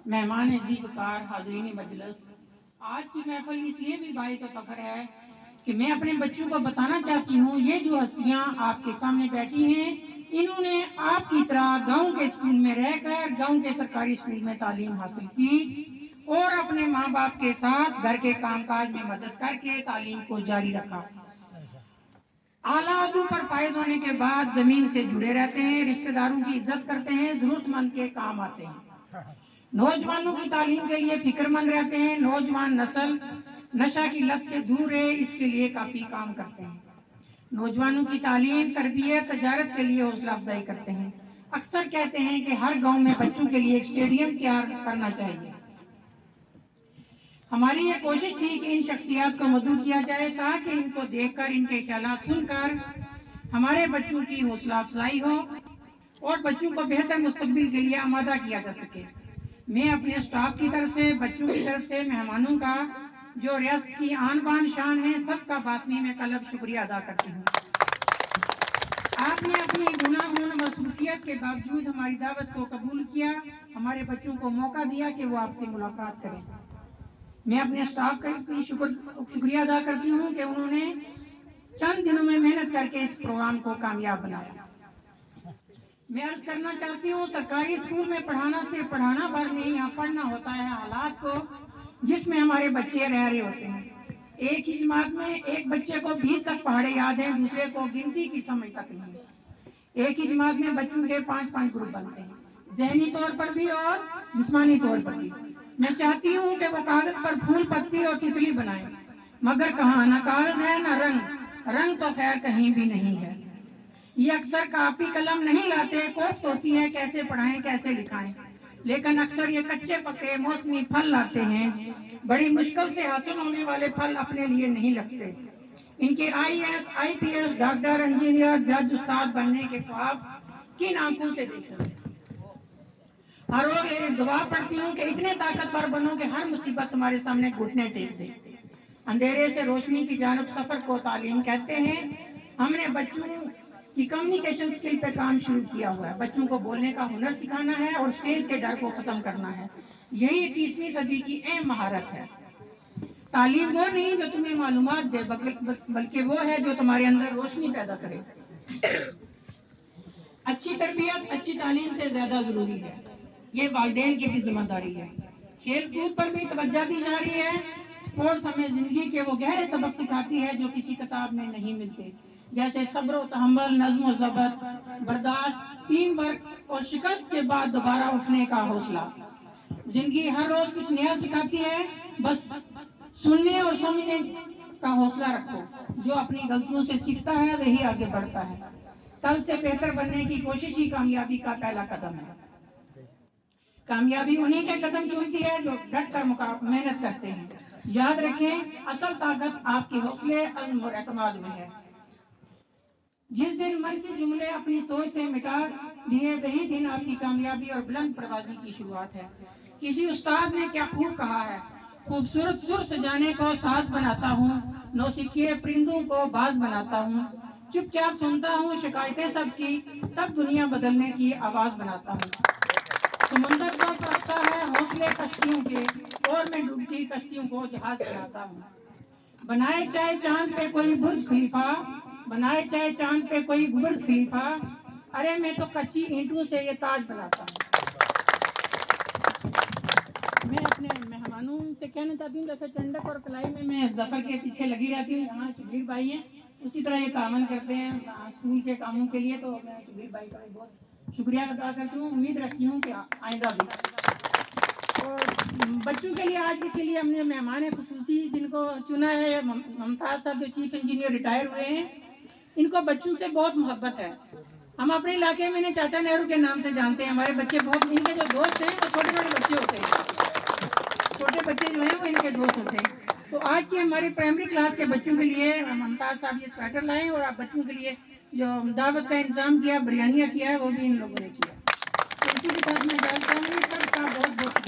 مہمان عزیز وقار حاضرین مجلس، آج کی محفل اس لیے بھی باعث فخر ہے کہ میں اپنے بچوں کو بتانا چاہتی ہوں یہ جو ہستیاں آپ کے سامنے بیٹھی ہیں انہوں نے آپ کی طرح گاؤں کے اسکول میں رہ کر گاؤں کے سرکاری اسکول میں تعلیم حاصل کی اور اپنے ماں باپ کے ساتھ گھر کے کام کاج میں مدد کر کے تعلیم کو جاری رکھا۔ اعلیٰ عہدوں پر فائز ہونے کے بعد زمین سے جڑے رہتے ہیں، رشتہ داروں کی عزت کرتے ہیں، ضرورت مند کے کام آتے ہیں، نوجوانوں کی تعلیم کے لیے فکر مند رہتے ہیں، نوجوان نسل نشہ کی لت سے دور رہے اس کے لیے کافی کام کرتے ہیں، نوجوانوں کی تعلیم تربیت تجارت کے لیے حوصلہ افزائی کرتے ہیں۔ اکثر کہتے ہیں کہ ہر گاؤں میں بچوں کے لیے ایک اسٹیڈیم تیار کرنا چاہیے۔ ہماری یہ کوشش تھی کہ ان شخصیات کو مدعو کیا جائے تاکہ ان کو دیکھ کر ان کے خیالات سن کر ہمارے بچوں کی حوصلہ افزائی ہو اور بچوں کو بہتر مستقبل کے لیے آمادہ کیا جا سکے۔ میں اپنے اسٹاف کی طرف سے، بچوں کی طرف سے، مہمانوں کا جو ریاست کی آن بان شان ہے سب کا باطنی میں قلب شکریہ ادا کرتی ہوں۔ آپ نے اپنی گناہوں و مصروفیت کے باوجود ہماری دعوت کو قبول کیا، ہمارے بچوں کو موقع دیا کہ وہ آپ سے ملاقات کریں۔ میں اپنے اسٹاف کا بھی شکریہ ادا کرتی ہوں کہ انہوں نے چند دنوں میں محنت کر کے اس پروگرام کو کامیاب بنایا۔ میں عرض کرنا چاہتی ہوں سرکاری اسکول میں پڑھانا صرف پڑھانا بھر نہیں، یہاں پڑھنا ہوتا ہے حالات کو جس میں ہمارے بچے رہ رہے ہوتے ہیں۔ ایک ہی جماعت میں ایک بچے کو 20 تک پہاڑے یاد ہیں، دوسرے کو گنتی کی سمجھ تک نہیں۔ ایک ہی جماعت میں بچوں کے 5 گروپ بنتے ہیں، ذہنی طور پر بھی اور جسمانی طور پر بھی۔ میں چاہتی ہوں کہ وہ کاغذ پر پھول پتی اور تتلی بنائیں، مگر کہاں نہ کاغذ ہے نہ رنگ، رنگ تو خیر کہیں بھی نہیں ہے۔ یہ اکثر کاپی قلم نہیں لاتے، کوفت ہوتی ہے کیسے پڑھائیں کیسے لکھائیں، لیکن اکثر یہ کچے پکے موسمی پھل لاتے ہیں، بڑی مشکل سے حاصل ہونے والے پھل اپنے لیے نہیں لگتے۔ ان کے IAS IPS ڈاکٹر انجینئر جج استاد بننے کے خواب کن آنکھوں سے دیکھتے ہیں؟ ہر روز یہ دعا پڑھتی ہوں کہ اتنے طاقتور بنو کہ ہر مصیبت تمہارے سامنے گھٹنے ٹیک دے۔ اندھیرے سے روشنی کی جانب سفر کو تعلیم کہتے ہیں۔ ہم نے بچوں کی کمیونیکیشن سکل پہ کام شروع کیا ہوا ہے، بچوں کو بولنے کا ہنر سکھانا ہے اور اسٹیج کے ڈر کو ختم کرنا ہے۔ یہی 21ویں صدی کی اہم مہارت ہے۔ تعلیم وہ نہیں جو تمہیں معلومات دے بلکہ وہ ہے جو تمہارے اندر روشنی پیدا کرے۔ اچھی تربیت اچھی تعلیم سے زیادہ ضروری ہے، یہ والدین کی بھی ذمہ داری ہے۔ کھیل کود پر بھی توجہ دی جا رہی ہے۔ اسپورٹس ہمیں زندگی کے وہ گہرے سبق سکھاتی ہے جو کسی کتاب میں نہیں ملتے، جیسے صبر و تحمل، نظم و ضبط، برداشت، ٹیم ورک اور شکست کے بعد دوبارہ اٹھنے کا حوصلہ۔ زندگی ہر روز کچھ نیا سکھاتی ہے، بس سننے اور سمجھنے کا حوصلہ رکھو۔ جو اپنی غلطیوں سے سیکھتا ہے وہی آگے بڑھتا ہے۔ کل سے بہتر بننے کی کوشش ہی کامیابی کا پہلا قدم ہے۔ کامیابی انہی کے قدم چومتی ہے جو ڈٹ کر محنت کرتے ہیں۔ یاد رکھیں اصل طاقت آپ کے حوصلے، عزم اور اعتماد میں ہے۔ جس دن منفی جملے اپنی سوچ سے مٹا دیے وہی دن آپ کی کامیابی اور بلند پروازی کی شروعات ہے۔ کسی استاد نے کیا خوب کہا ہے، خوبصورت سر سجانے کو ساز بناتا ہوں، نوسکھئے پرندوں کو باز بناتا ہوں، چپ چاپ سنتا ہوں شکایتیں سب کی، تب دنیا بدلنے کی آواز بناتا ہوں۔ سمندر کو پرکھتا ہے حوصلے کشتیوں کے، اور میں ڈوبتی کشتیوں کو جہاز بناتا ہوں۔ بنائے چاہے چاند پہ کوئی برج خلیفہ، بنائے چاہے چاند پہ کوئی برج خلیفہ، ارے میں تو کچی اینٹوں سے یہ تاج بناتا ہوں۔ میں اپنے مہمانوں سے کہنا چاہتی ہوں جیسے چنڈک اور کلائی میں ظفر کے پیچھے لگی رہتی ہوں، یہاں شبیر بھائی ہیں اسی طرح یہ تعاون کرتے ہیں اسکول کے کاموں کے لیے، تو میں شبیر بھائی کا بھی بہت شکریہ ادا کرتی ہوں، امید رکھتی ہوں کہ آئندہ بھی۔ اور بچوں کے لیے آج کے لیے ہم نے مہمان خصوصی جن کو چنا ہے، ممتاز صاحب جو چیف انجینئر ریٹائر ہوئے ہیں، ان کو بچوں سے بہت محبت ہے۔ ہم اپنے علاقے میں انہیں چاچا نہرو کے نام سے جانتے ہیں۔ ہمارے بچے بہت، ان کے جو دوست ہیں وہ چھوٹے چھوٹے بچے ہوتے ہیں، چھوٹے بچے جو ہیں وہ ان کے دوست ہوتے ہیں۔ تو آج کی ہماری پرائمری کلاس کے بچوں کے لیے ممتاز صاحب یہ سویٹر لائے اور آپ بچوں کے لیے جو دعوت کا انتظام کیا، بریانیاں کیا ہے، وہ بھی ان لوگوں نے کیا۔ تو اسی کے ساتھ میں سب کا بہت بہت